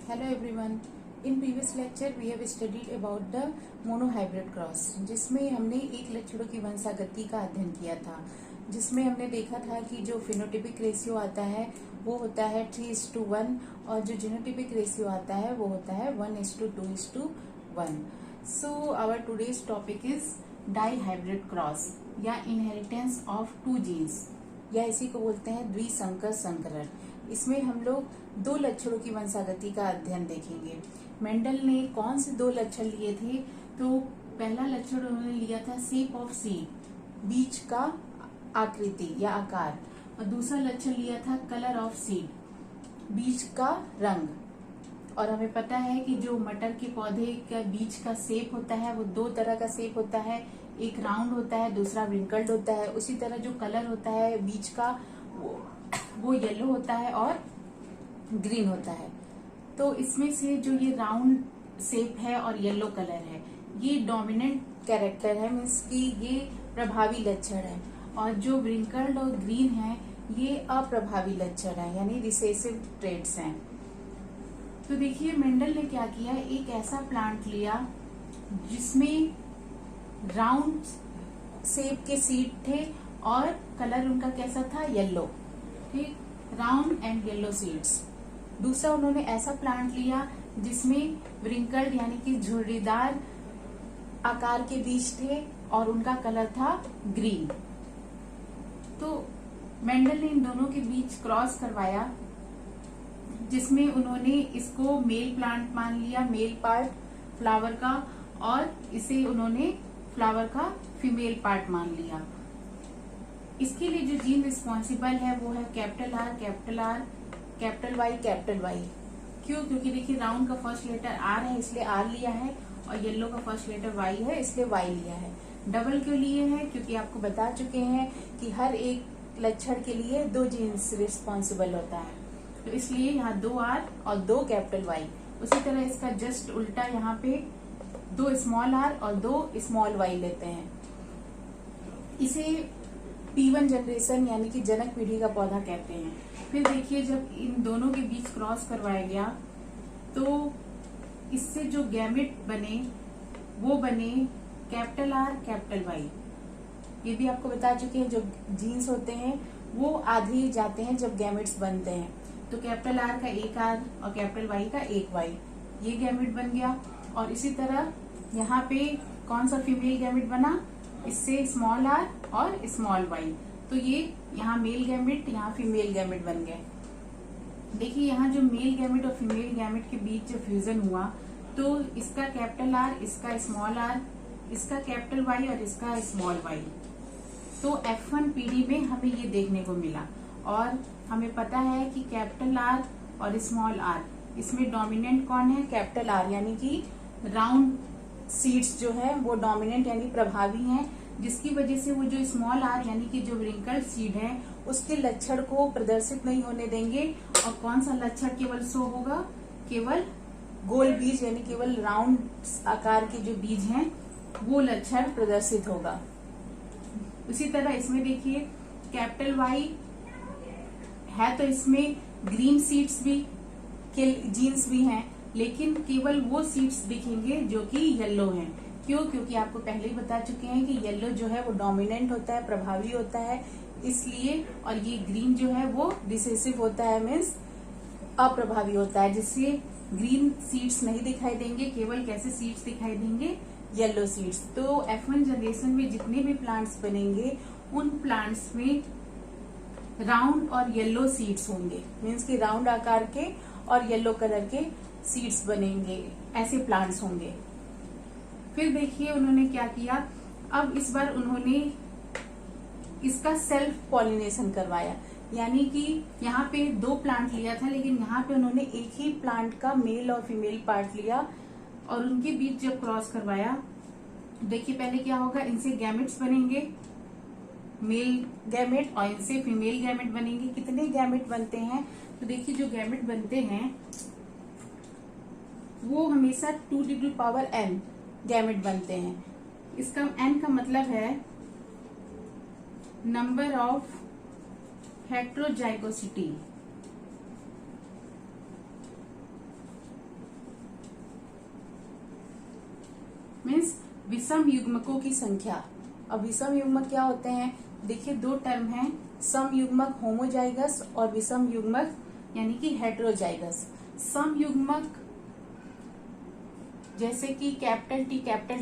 Hello everyone. In previous lecture we have studied about the monohybrid cross, जिसमें हमने एक लक्षणों की वंशागति का अध्ययन किया था, जिसमें हमने देखा था कि जो फिनोटिपिक रेशियो आता है वो होता है 3:1 और जो जीनोटिपिक रेशियो आता है वो होता है 1:2:1. So our today's topic is dihybrid cross या इनहेरिटेंस ऑफ टू जीन्स, या इसी को बोलते हैं द्विसंकर संकरण. इसमें हम लोग दो लक्षणों की वंशागति का अध्ययन देखेंगे. मेंडल ने कौन से दो लक्षण लिए थे? तो पहला लक्षण उन्होंने लिया था शेप ऑफ सीड, बीज का आकृति या आकार, और दूसरा लक्षण लिया था कलर ऑफ सीड, बीज का रंग. और हमें पता है कि जो मटर के पौधे का बीज का शेप होता है वो दो तरह का शेप होता है, एक राउंड होता है, दूसरा रिंकल्ड होता है. उसी तरह जो कलर होता है बीज का वो येलो होता है और ग्रीन होता है. तो इसमें से जो ये राउंड शेप है और येलो कलर है ये डोमिनेंट कैरेक्टर है, मीन्स कि ये प्रभावी लक्षण है, और जो रिंकल्ड और ग्रीन है ये अप्रभावी लक्षण है, यानी रिसेसिव ट्रेट्स हैं. तो देखिए मेंडल ने क्या किया, एक ऐसा प्लांट लिया जिसमें राउंड शेप के सीड थे और कलर उनका कैसा था, येलो. ठीक, राउंड एंड येलो सीड्स. दूसरा उन्होंने ऐसा प्लांट लिया जिसमें व्रिंकल्ड यानी कि झुर्रीदार आकार के बीज थे और उनका कलर था ग्रीन. तो मेंडल ने इन दोनों के बीच क्रॉस करवाया, जिसमें उन्होंने इसको मेल प्लांट मान लिया, मेल पार्ट फ्लावर का, और इसे उन्होंने फ्लावर का फीमेल पार्ट मान लिया. इसके लिए जो जीन रिस्पॉन्सिबल है वो है कैपिटल आर, कैपिटल वाई. क्यों? क्योंकि देखिए राउंड का फर्स्ट लेटर आर है इसलिए आर लिया है, और येलो का फर्स्ट लेटर वाई है इसलिए वाई लिया है. डबल क्यों लिए हैं? क्योंकि आपको बता चुके हैं कि हर एक लक्षण के लिए दो जीन्स रिस्पॉन्सिबल होता है, तो इसलिए यहाँ 2 आर और 2 कैपिटल वाई. उसी तरह इसका जस्ट उल्टा यहाँ पे 2 स्मॉल आर और 2 स्मॉल वाई लेते हैं. इसे P1 जनरेशन यानी कि जनक पीढ़ी का पौधा कहते हैं. फिर देखिए जब इन दोनों के बीच क्रॉस करवाया गया तो इससे जो गैमेट बने वो बने कैपिटल आर कैपिटल वाई. ये भी आपको बता चुके हैं जो जीन्स होते हैं वो आधे जाते हैं जब गैमेट्स बनते हैं. तो कैपिटल आर का एक आर और कैपिटल वाई का एक वाई, ये गैमेट बन गया. और इसी तरह यहाँ पे कौन सा फीमेल गैमेट बना, इससे स्मॉल आर और स्मॉल वाई. तो ये यहाँ मेल गैमेट, यहाँ फीमेल गैमेट बन गए. देखिए यहाँ जो मेल गैमेट और फीमेल गैमेट के बीच जो फ्यूजन हुआ तो इसका कैपिटल आर, इसका स्मॉल आर, इसका कैपिटल वाई और इसका स्मॉल वाई. तो F1 पीढ़ी में हमें ये देखने को मिला. और हमें पता है कि कैपिटल आर और स्मॉल आर इसमें डोमिनेंट कौन है, कैपिटल आर, यानी कि राउंड सीड्स जो है वो डोमिनेंट यानी प्रभावी हैं, जिसकी वजह से वो जो स्मॉल आर यानी कि जो रिंकल्ड सीड है उसके लक्षण को प्रदर्शित नहीं होने देंगे. और कौन सा लक्षण केवल शो होगा, केवल गोल बीज यानी केवल राउंड आकार के जो बीज हैं वो लक्षण प्रदर्शित होगा. उसी तरह इसमें देखिए कैपिटल वाई है तो इसमें ग्रीन सीड्स भी के जीन्स भी हैं, लेकिन केवल वो सीड्स दिखेंगे जो कि येलो हैं. क्यों? क्योंकि आपको पहले ही बता चुके हैं कि येलो जो है वो डोमिनेंट होता है, प्रभावी होता है, इसलिए. और ये ग्रीन जो है वो रिसेसिव होता है, मीन्स अप्रभावी होता है, जिससे ग्रीन सीड्स नहीं दिखाई देंगे, केवल कैसे सीड्स दिखाई देंगे, येलो सीड्स. तो F1 जनरेशन में जितने भी प्लांट्स बनेंगे उन प्लांट्स में राउंड और येलो सीड्स होंगे, मीन्स कि राउंड आकार के और येलो कलर के सीड्स बनेंगे, ऐसे प्लांट्स होंगे. फिर देखिए उन्होंने क्या किया, अब इस बार उन्होंने इसका सेल्फ पॉलिनेशन करवाया, यानी कि यहाँ पे 2 प्लांट लिया था लेकिन यहाँ पे उन्होंने एक ही प्लांट का मेल और फीमेल पार्ट लिया और उनके बीच जब क्रॉस करवाया, देखिए पहले क्या होगा, इनसे गैमेट्स बनेंगे, मेल गैमेट, और इनसे फीमेल गैमेट बनेंगे. कितने गैमेट बनते हैं? तो देखिए जो गैमेट बनते हैं वो हमेशा 2n गैमेट बनते हैं. इसका n का मतलब है नंबर ऑफ हेट्रोजाइगोसिटी. मीन्स विषम युग्मकों की संख्या। अब विषम युग्मक क्या होते हैं? देखिए दो टर्म हैं, सम युग्मक होमोजाइगस और विषम युग्मक यानी कि हेटेरोजाइगस। सम युग्मक जैसे कि कैपिटल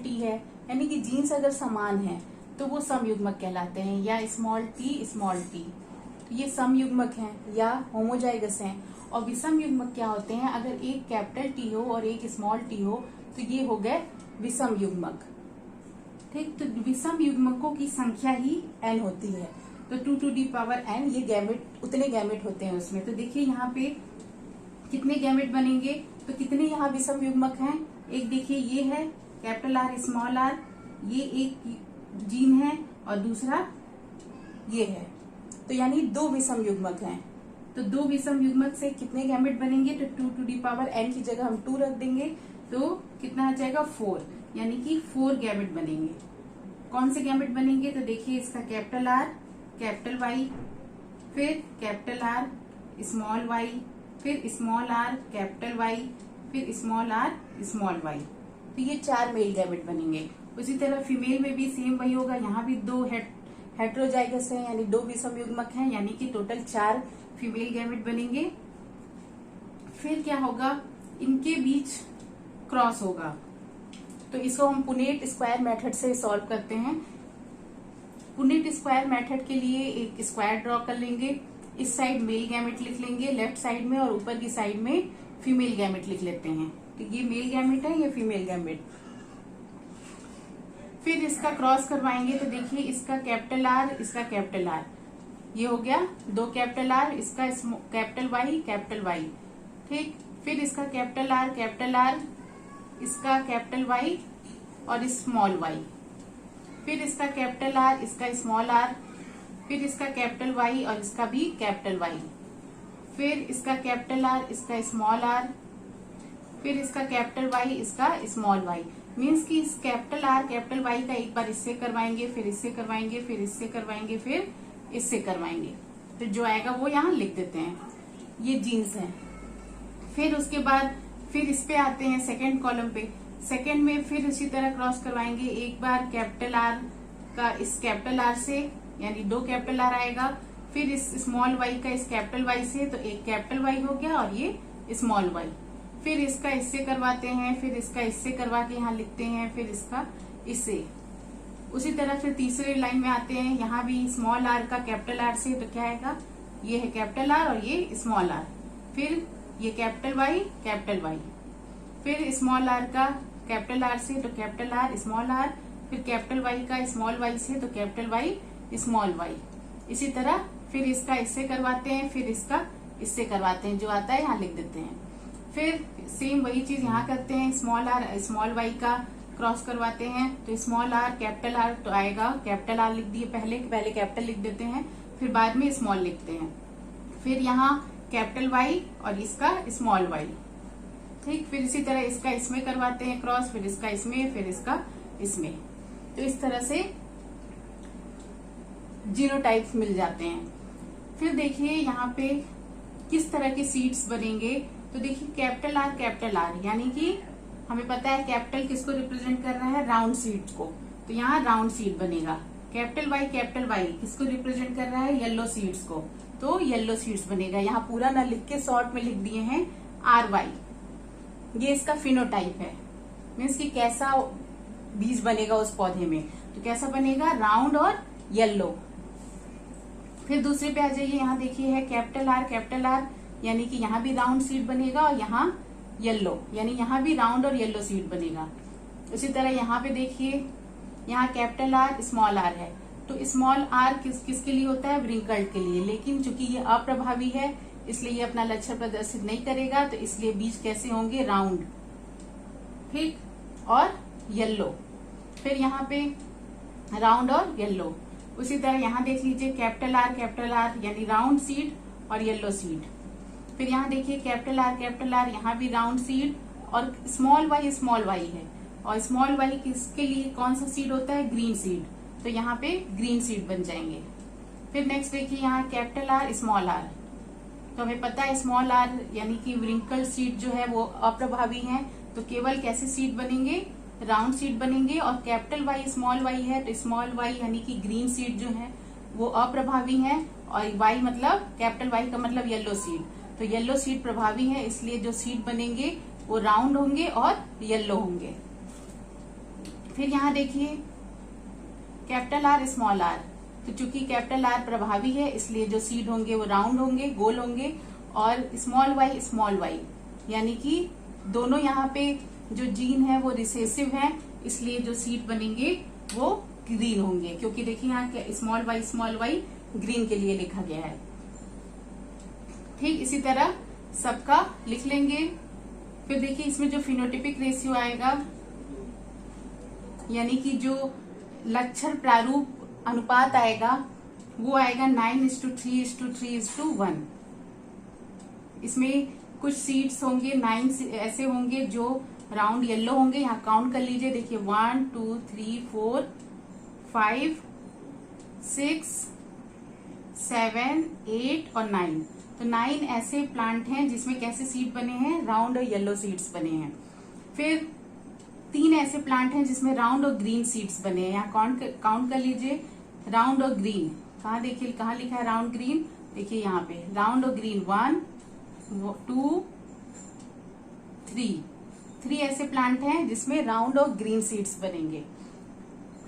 टी है, यानी कि जीन्स अगर समान है तो वो सम युग्मक कहलाते हैं, या स्मॉल टी, ये सम युग्मक हैं या होमोजाइगस हैं। और विषम युग्मक क्या होते हैं? अगर एक कैपिटल टी हो और एक स्मॉल टी हो तो ये हो गए विषम युग्मक। ठीक, तो विषम युग्मकों की संख्या ही n होती है, तो 2 to the power n ये गैमेट, उतने गैमेट होते हैं उसमें। तो देखिए यहाँ पे कितने गैमेट बनेंगे, तो कितने यहाँ विषम युग्मक हैं? एक देखिए ये है कैपिटल आर स्मॉल आर, ये एक जीन है, और दूसरा ये है, तो यानी दो विषम युग्मक हैं। तो दो विषम युग्मक से कितने गैमेट बनेंगे? तो 2 to the power n की जगह हम 2 रख देंगे, तो कितना आ जाएगा 4, यानी कि 4 गैमेट बनेंगे। कौन से गैमेट बनेंगे? तो देखिए इसका कैपिटल आर कैपिटल वाई, फिर कैपिटल आर स्मॉल वाई, फिर स्मॉल आर कैपिटल वाई, फिर स्मॉल आर स्मॉल वाई, तो ये 4 मेल गैमेट बनेंगे। उसी तरह फीमेल में भी सेम वही होगा, यहाँ भी 2 हेटेरोजाइगस है, यानी 2 विषम युग्मक हैं, यानी कि टोटल 4 फीमेल गैमेट बनेंगे। फिर क्या होगा? इनके बीच क्रॉस होगा, तो इसको हम पुनेट स्क्वायर मेथड से सॉल्व करते हैं। पुनेट स्क्वायर मेथड के लिए एक स्क्वायर ड्रॉ कर लेंगे, इस साइड मेल गैमेट लिख लेंगे लेफ्ट साइड में, और ऊपर की साइड में फीमेल गैमेट लिख लेते हैं। तो ये मेल गैमेट है, ये फीमेल गैमेट। फिर इसका क्रॉस करवाएंगे, तो देखिए इसका कैपिटल आर, इसका कैपिटल आर, ये हो गया 2 कैपिटल आर, इसका कैपिटल वाई, ठीक। फिर इसका कैपिटल आर, इसका कैपिटल वाई और स्मॉल वाई, फिर इसका कैपिटल आर, इसका स्मॉल आर, फिर इसका कैपिटल वाई और इसका भी कैपिटल वाई, फिर इसका कैपिटल आर, इसका स्मॉल आर, फिर इसका कैपिटल वाई, इसका स्मॉल वाई। मीन्स कि इस कैपिटल आर कैपिटल वाई का एक बार इससे करवाएंगे, फिर इससे करवाएंगे, फिर इससे करवाएंगे, फिर इससे करवाएंगे, तो जो आएगा वो यहाँ लिख देते हैं। ये जीन्स है। फिर उसके बाद फिर इस पे आते हैं सेकेंड कॉलम पे। सेकेंड में फिर इसी तरह क्रॉस करवाएंगे, एक बार कैपिटल आर का इस कैपिटल आर से, यानी 2 कैपिटल आर आएगा, फिर इस स्मॉल वाई का इस कैपिटल वाई से, तो एक कैपिटल वाई हो गया और ये स्मॉल वाई। फिर इसका इससे करवाते हैं, फिर इसका इससे करवा के यहाँ लिखते हैं, फिर इसका इससे। उसी तरह फिर तीसरे लाइन में आते हैं, यहाँ भी स्मॉल आर का कैपिटल आर से, तो क्या आएगा? ये है कैपिटल आर और ये स्मॉल आर, फिर ये कैपिटल वाई, फिर स्मॉल आर का कैपिटल आर से, तो कैपिटल आर स्मॉल आर, फिर कैपिटल वाई का स्मॉल वाई से, तो कैपिटल वाई स्मॉल वाई। इसी तरह फिर इसका इससे करवाते हैं, फिर इसका इससे करवाते हैं, जो आता है यहाँ लिख देते हैं। फिर सेम वही चीज यहाँ करते हैं, स्मॉल आर स्मॉल वाई का क्रॉस करवाते हैं, तो स्मॉल आर कैपिटल आर, तो आएगा कैपिटल आर लिख दिए, पहले कैपिटल लिख देते हैं, फिर बाद में स्मॉल लिखते हैं, फिर यहाँ कैपिटल वाई और इसका स्मॉल वाई, ठीक। फिर इसी तरह इसका इसमें करवाते हैं क्रॉस, फिर इसका इसमें, फिर इसका इसमें, तो इस तरह से जीनोटाइप्स मिल जाते हैं। फिर देखिए यहाँ पे किस तरह के सीड्स बनेंगे, तो देखिए कैपिटल आर, यानी कि हमें पता है कैपिटल किसको रिप्रेजेंट कर रहा है? राउंड सीड्स को, तो यहाँ राउंड सीड बनेगा। कैपिटल वाई किसको रिप्रेजेंट कर रहा है? येलो सीड्स को, तो येलो सीड्स बनेगा। यहाँ पूरा ना लिख के शॉर्ट में लिख दिए हैं RY। ये इसका फिनोटाइप है, मीन्स कि कैसा बीज बनेगा उस पौधे में, तो कैसा बनेगा? राउंड और येलो। फिर दूसरे पे आ जाइए, यहाँ देखिए है कैपिटल आर, यानी कि यहाँ भी राउंड सीड बनेगा, और यहाँ येलो, यानी यहाँ भी राउंड और येलो सीड बनेगा। उसी तरह यहाँ पे देखिए, यहाँ कैपिटल आर स्मॉल आर है, तो स्मॉल आर किसके लिए होता है? व्रिंकल्ड के लिए, लेकिन चूंकि ये अप्रभावी है इसलिए ये अपना लक्षण प्रदर्शित नहीं करेगा, तो इसलिए बीज कैसे होंगे? राउंड, ठीक, और येलो। फिर यहाँ पे राउंड और येलो। उसी तरह यहाँ देख लीजिए कैपिटल आर यानी राउंड सीड और येलो सीड। फिर यहाँ देखिए कैपिटल आर, यहाँ भी राउंड सीड, और स्मॉल वाई है, और स्मॉल वाई किसके लिए कौन सा सीड होता है? ग्रीन सीड, तो यहाँ पे ग्रीन सीड बन जाएंगे। फिर नेक्स्ट देखिए यहाँ कैपिटल आर स्मॉल आर, तो हमें पता है स्मॉल आर यानी कि व्रिंकल सीड जो है वो अप्रभावी है, तो केवल कैसे सीड बनेंगे? राउंड सीड बनेंगे, और कैपिटल वाई स्मॉल वाई है तो स्मॉल वाई यानी कि ग्रीन सीड जो है वो अप्रभावी है, और वाई मतलब कैपिटल वाई का मतलब येलो सीड, तो येलो सीड प्रभावी है, इसलिए जो सीड बनेंगे वो राउंड होंगे और येलो होंगे। फिर यहाँ देखिए कैपिटल आर स्मॉल आर, तो चूंकि कैपिटल आर प्रभावी है इसलिए जो सीड होंगे वो राउंड होंगे, गोल होंगे, और स्मॉल वाई यानी कि दोनों यहाँ पे जो जीन है वो रिसेसिव है, इसलिए जो सीड बनेंगे वो ग्रीन होंगे, क्योंकि देखिए यहाँ क्या स्मॉल वाई ग्रीन के लिए लिखा गया है। ठीक इसी तरह सबका लिख लेंगे। फिर देखिए इसमें जो फिनोटिपिक रेशियो आएगा यानी कि जो लक्षण प्रारूप अनुपात आएगा वो आएगा 9:3:3:1। इसमें कुछ सीड्स होंगे 9 ऐसे होंगे जो राउंड येलो होंगे, यहाँ काउंट कर लीजिए, देखिए 1 2 3 4 5 6 7 8 और 9, तो 9 ऐसे प्लांट हैं जिसमें कैसे सीड बने हैं, राउंड और येलो सीड्स बने हैं। फिर 3 ऐसे प्लांट हैं जिसमें राउंड और ग्रीन सीड्स बने हैं, यहाँ काउंट कर लीजिए, राउंड और ग्रीन, कहाँ देखिए कहाँ लिखा है राउंड ग्रीन, देखिए यहाँ पे राउंड और ग्रीन 1 2 3 ऐसे प्लांट हैं जिसमें राउंड और ग्रीन सीड्स बनेंगे।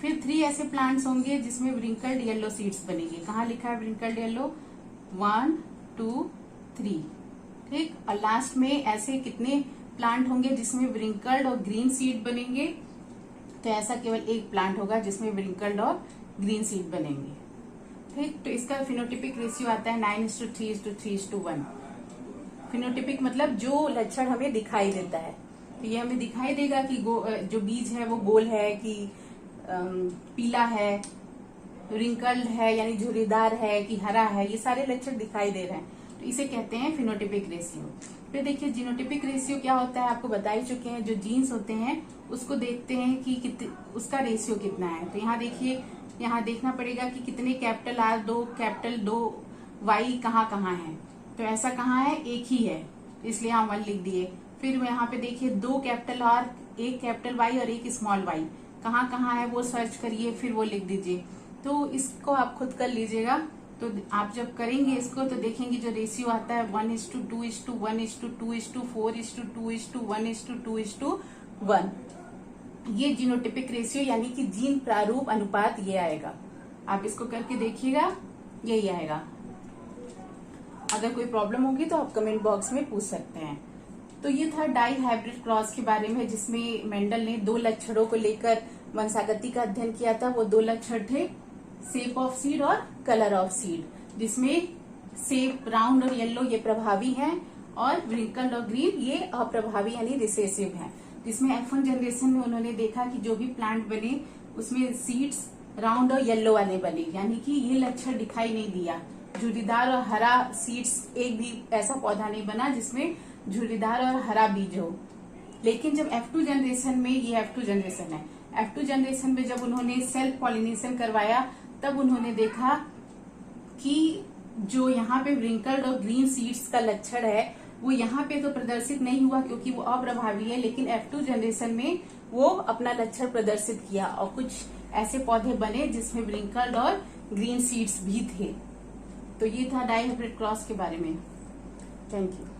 फिर 3 ऐसे प्लांट्स होंगे जिसमें व्रिंकल्ड येलो सीड्स बनेंगे, कहाँ लिखा है व्रिंकल्ड येलो 1 2 3। ठीक, और लास्ट में ऐसे कितने प्लांट होंगे जिसमें व्रिंकल्ड और ग्रीन सीड बनेंगे, तो ऐसा केवल एक प्लांट होगा जिसमें व्रिंकल्ड और ग्रीन सीड बनेंगे। ठीक, तो इसका फिनोटिपिक रेशियो आता है 9:3:3:1। फिनोटिपिक मतलब जो लक्षण हमें दिखाई देता है, तो ये हमें दिखाई देगा कि जो बीज है वो गोल है कि पीला है, रिंकल्ड है यानी झुर्रीदार है कि हरा है, ये सारे लक्षण दिखाई दे रहे हैं, तो इसे कहते हैं फिनोटिपिक रेशियो। फिर देखिए जीनोटिपिक रेशियो क्या होता है, आपको बता ही चुके हैं, जो जीन्स होते हैं उसको देखते हैं कि उसका रेशियो कितना है। तो यहाँ देखिए, यहाँ देखना पड़ेगा कि कितने कैपिटल आर 2 कैपिटल 2 वाई कहाँ कहाँ है, तो ऐसा कहाँ है, एक ही है, इसलिए यहाँ 1 लिख दिए। फिर यहाँ पे देखिए 2 कैपिटल आर, 1 कैपिटल वाई और 1 स्मॉल वाई, कहाँ कहाँ है वो सर्च करिए, फिर वो लिख दीजिए। तो इसको आप खुद कर लीजिएगा। तो आप जब करेंगे इसको तो देखेंगे जो रेशियो आता है 1:2:1:2:4:2:1:2:1, ये जीनोटिपिक रेशियो यानी कि जीन प्रारूप अनुपात ये आएगा। आप इसको करके देखिएगा, यही आएगा। अगर कोई प्रॉब्लम होगी तो आप कमेंट बॉक्स में पूछ सकते हैं। तो ये था डाई हाइब्रिड क्रॉस के बारे में, जिसमें मेंडल ने 2 लक्षणों को लेकर वंशागति का अध्ययन किया था। वो 2 लक्षण थे, शेप ऑफ सीड और कलर ऑफ सीड, जिसमें शेप राउंड और येलो ये प्रभावी हैं और व्रिंकल्ड और ग्रीन ये अप्रभावी यानी रिसेसिव हैं। जिसमें F1 जनरेशन में उन्होंने देखा कि जो भी प्लांट बने उसमें सीड्स राउंड और येलो वाले बने, यानी कि ये लक्षण दिखाई नहीं दिया। झुर्रीदार और हरा सीड्स, एक भी ऐसा पौधा नहीं बना जिसमें झुर्रीदार और हरा बीज हो। लेकिन जब F2 जनरेशन में, ये F2 जनरेशन है, F2 जनरेशन में जब उन्होंने सेल्फ पॉलिनेशन करवाया तब उन्होंने देखा कि जो यहाँ पे व्रिंकल्ड और ग्रीन सीड्स का लक्षण है वो यहाँ पे तो प्रदर्शित नहीं हुआ क्योंकि वो अप्रभावी है, लेकिन F2 जनरेशन में वो अपना लक्षण प्रदर्शित किया और कुछ ऐसे पौधे बने जिसमें व्रिंकल्ड और ग्रीन सीड्स भी थे। तो ये था डाई हाइब्रिड क्रॉस के बारे में। Thank you.